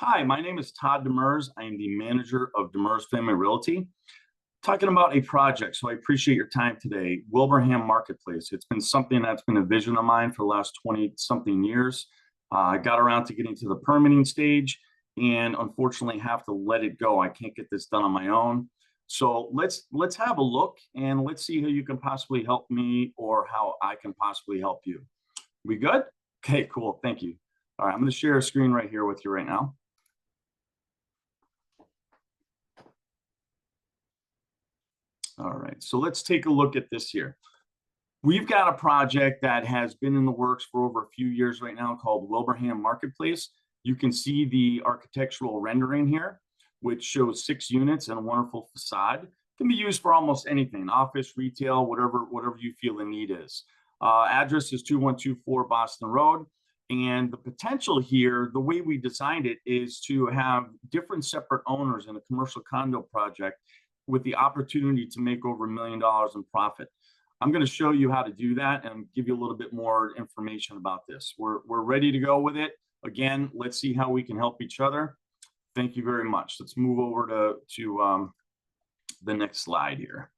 Hi, my name is Todd Demers. I am the manager of Demers Family Realty. Talking about a project, so I appreciate your time today. Wilbraham Marketplace. It's been something that's been a vision of mine for the last 20 something years. I got around to getting to the permitting stage and unfortunately have to let it go. I can't get this done on my own. So let's have a look and let's see how you can possibly help me or how I can possibly help you. We good? Okay, cool. Thank you. All right, I'm going to share a screen right here with you right now. All right, so let's take a look at this here. We've got a project that has been in the works for over a few years right now called Wilbraham Marketplace. You can see the architectural rendering here, which shows 6 units and a wonderful facade. It can be used for almost anything, office, retail, whatever you feel the need is. Address is 2124 Boston Road. And the potential here, the way we designed it, is to have different separate owners in a commercial condo project with the opportunity to make over $1 million in profit. I'm going to show you how to do that and give you a little bit more information about this. We're ready to go with it. Again, let's see how we can help each other. Thank you very much. Let's move over to the next slide here.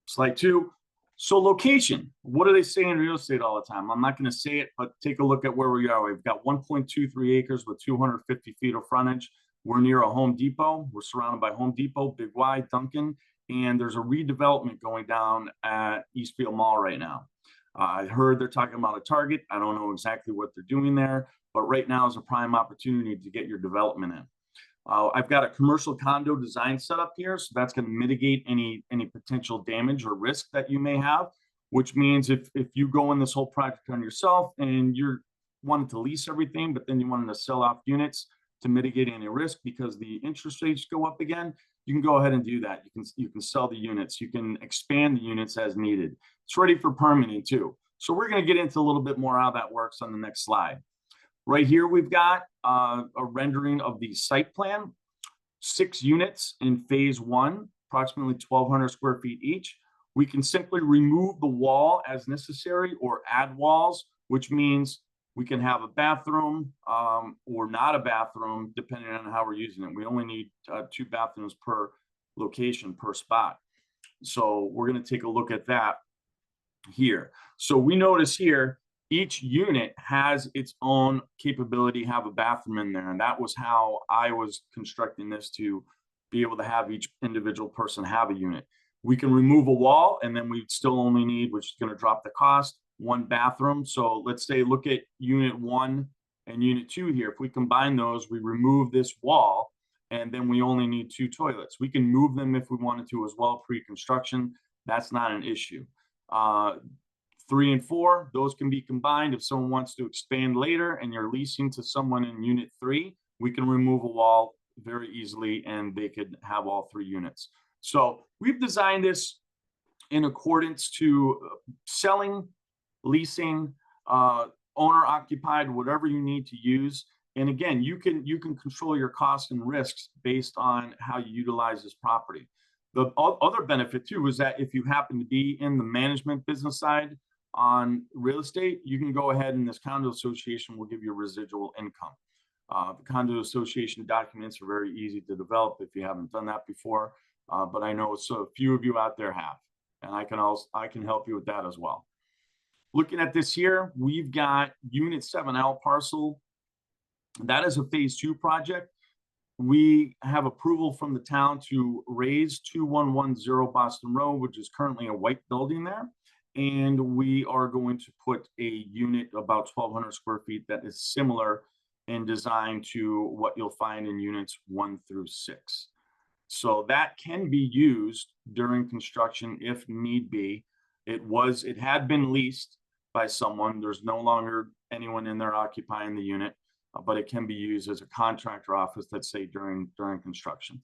Slide 2. So location, what do they say in real estate all the time? I'm not going to say it, but take a look at where we are. We've got 1.23 acres with 250 feet of frontage. We're near a Home Depot. We're surrounded by Home Depot, Big Y, Dunkin', and there's a redevelopment going down at Eastfield Mall right now. I heard they're talking about a Target. I don't know exactly what they're doing there, but right now is a prime opportunity to get your development in. I've got a commercial condo design set up here, so that's going to mitigate any potential damage or risk that you may have, which means if you go in this whole project on yourself and you're wanting to lease everything, but then you wanted to sell off units to mitigate any risk because the interest rates go up again, you can go ahead and do that. You can sell the units. You can expand the units as needed. It's ready for permitting too. So we're going to get into a little bit more how that works on the next slide. Right here, we've got a rendering of the site plan. 6 units in phase 1, approximately 1,200 square feet each. We can simply remove the wall as necessary or add walls, which means we can have a bathroom or not a bathroom, depending on how we're using it. We only need 2 bathrooms per location, per spot. So we're going to take a look at that here. So we notice here, each unit has its own capability, have a bathroom in there. And that was how I was constructing this to be able to have each individual person have a unit. We can remove a wall and then we still only need, which is going to drop the cost, 1 bathroom. So let's say, look at unit 1 and unit 2 here. If we combine those, we remove this wall and then we only need 2 toilets. We can move them if we wanted to as well, pre-construction. That's not an issue. 3 and 4, those can be combined. If someone wants to expand later and you're leasing to someone in unit 3, we can remove a wall very easily and they could have all 3 units. So we've designed this in accordance to selling, leasing, owner occupied, whatever you need to use. And again, you can control your costs and risks based on how you utilize this property. The other benefit too is that if you happen to be in the management business side on real estate, you can go ahead and this condo association will give you residual income. The condo association documents are very easy to develop if you haven't done that before, but I know so few of you out there have, and I can help you with that as well. Looking at this here, we've got Unit 7L parcel. That is a phase 2 project. We have approval from the town to raise 2110 Boston Road, which is currently a white building there. And we are going to put a unit about 1,200 square feet that is similar in design to what you'll find in units 1 through 6. So that can be used during construction if need be. It had been leased by someone. There's no longer anyone in there occupying the unit, but it can be used as a contractor office, let's say during construction.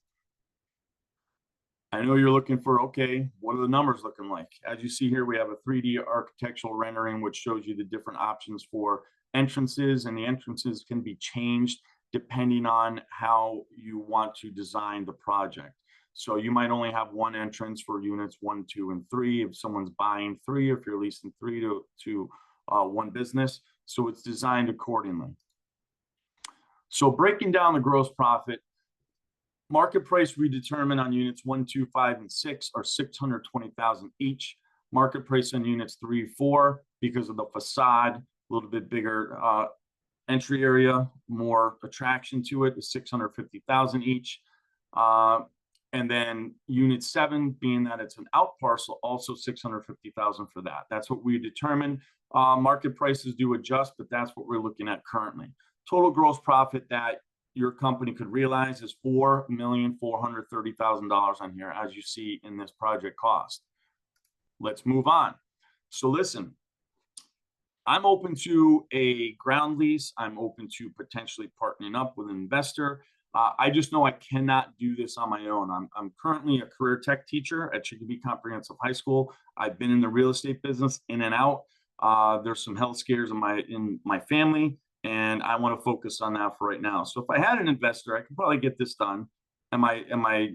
I know you're looking for, okay, what are the numbers looking like? As you see here, we have a 3D architectural rendering, which shows you the different options for entrances, and the entrances can be changed depending on how you want to design the project. So you might only have 1 entrance for units 1, 2, and 3. If someone's buying 3, if you're leasing 3 to one business, so it's designed accordingly. So breaking down the gross profit, market price we determine on units 1, 2, 5, and 6 are $620,000 each. Market price on units 3, 4, because of the facade, a little bit bigger entry area, more attraction to it, is $650,000 each. And then unit 7, being that it's an out parcel, also $650,000 for that. That's what we determine. Market prices do adjust, but that's what we're looking at currently. Total gross profit that your company could realize is $4,430,000 on here, as you see in this project cost. Let's move on. So listen, I'm open to a ground lease. I'm open to potentially partnering up with an investor. I just know I cannot do this on my own. I'm currently a career tech teacher at Chicopee Comprehensive High School. I've been in the real estate business in and out. There's some health scares in my family, and I want to focus on that for right now. So if I had an investor, I could probably get this done. Am I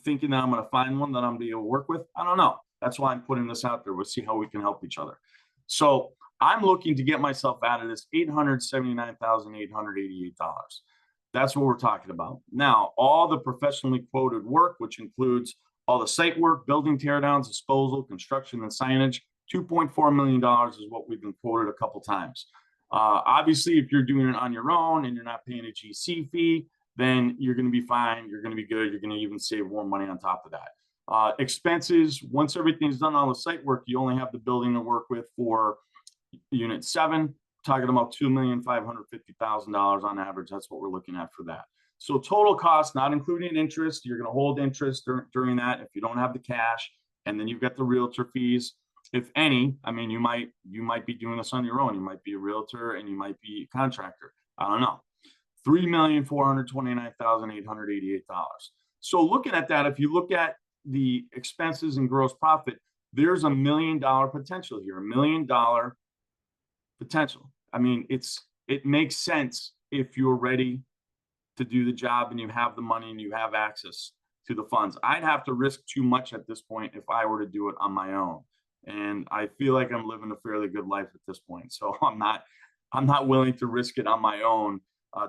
thinking that I'm going to find one that I'm going to be able to work with? I don't know. That's why I'm putting this out there. We'll see how we can help each other. So I'm looking to get myself out of this $879,888. That's what we're talking about. Now, all the professionally quoted work, which includes all the site work, building teardowns, disposal, construction, and signage, $2.4 million is what we've been quoted a couple times. Obviously, if you're doing it on your own and you're not paying a GC fee, then you're going to be fine. You're going to be good. You're going to even save more money on top of that. Expenses, once everything's done, all the site work, you only have the building to work with for unit 7, talking about $2,550,000 on average. That's what we're looking at for that. So total cost, not including interest, you're going to hold interest during that if you don't have the cash, and then you've got the realtor fees, if any. I mean, you might be doing this on your own. You might be a realtor and you might be a contractor. I don't know. $3,429,888. So looking at that, if you look at the expenses and gross profit, there's $1 million potential here, $1 million potential. I mean, it makes sense if you're ready to do the job and you have the money and you have access to the funds. I'd have to risk too much at this point if I were to do it on my own. And I feel like I'm living a fairly good life at this point. So I'm not willing to risk it on my own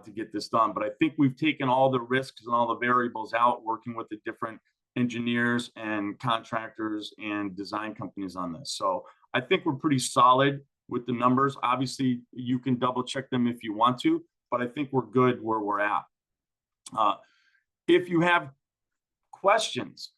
to get this done. But I think we've taken all the risks and all the variables out, working with the different engineers and contractors and design companies on this. So I think we're pretty solid with the numbers. Obviously, you can double check them if you want to, but I think we're good where we're at. If you have questions,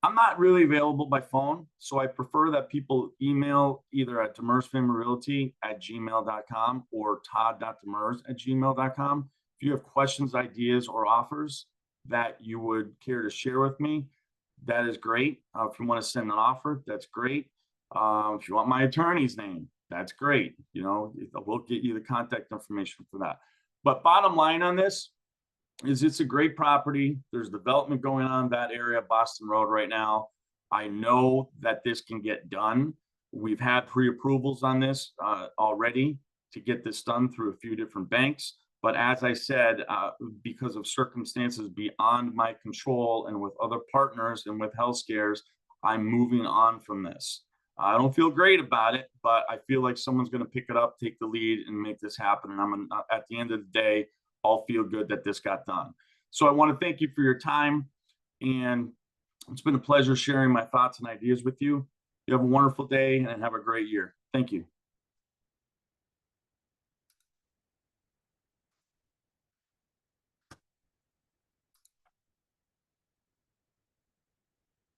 I'm not really available by phone, so I prefer that people email either at demersfamilyrealty@gmail.com or todd.demers@gmail.com. If you have questions, ideas, or offers that you would care to share with me, that is great. If you want to send an offer, that's great. If you want my attorney's name, that's great. You know, we'll get you the contact information for that. But bottom line on this is it's a great property. There's development going on in that area, Boston Road, right now. I know that this can get done. We've had pre-approvals on this already to get this done through a few different banks. But as I said, because of circumstances beyond my control and with other partners and with health scares, I'm moving on from this. I don't feel great about it, but I feel like someone's going to pick it up, take the lead, and make this happen. And at the end of the day, I'll feel good that this got done. So I want to thank you for your time, and it's been a pleasure sharing my thoughts and ideas with you. You have a wonderful day and have a great year. Thank you.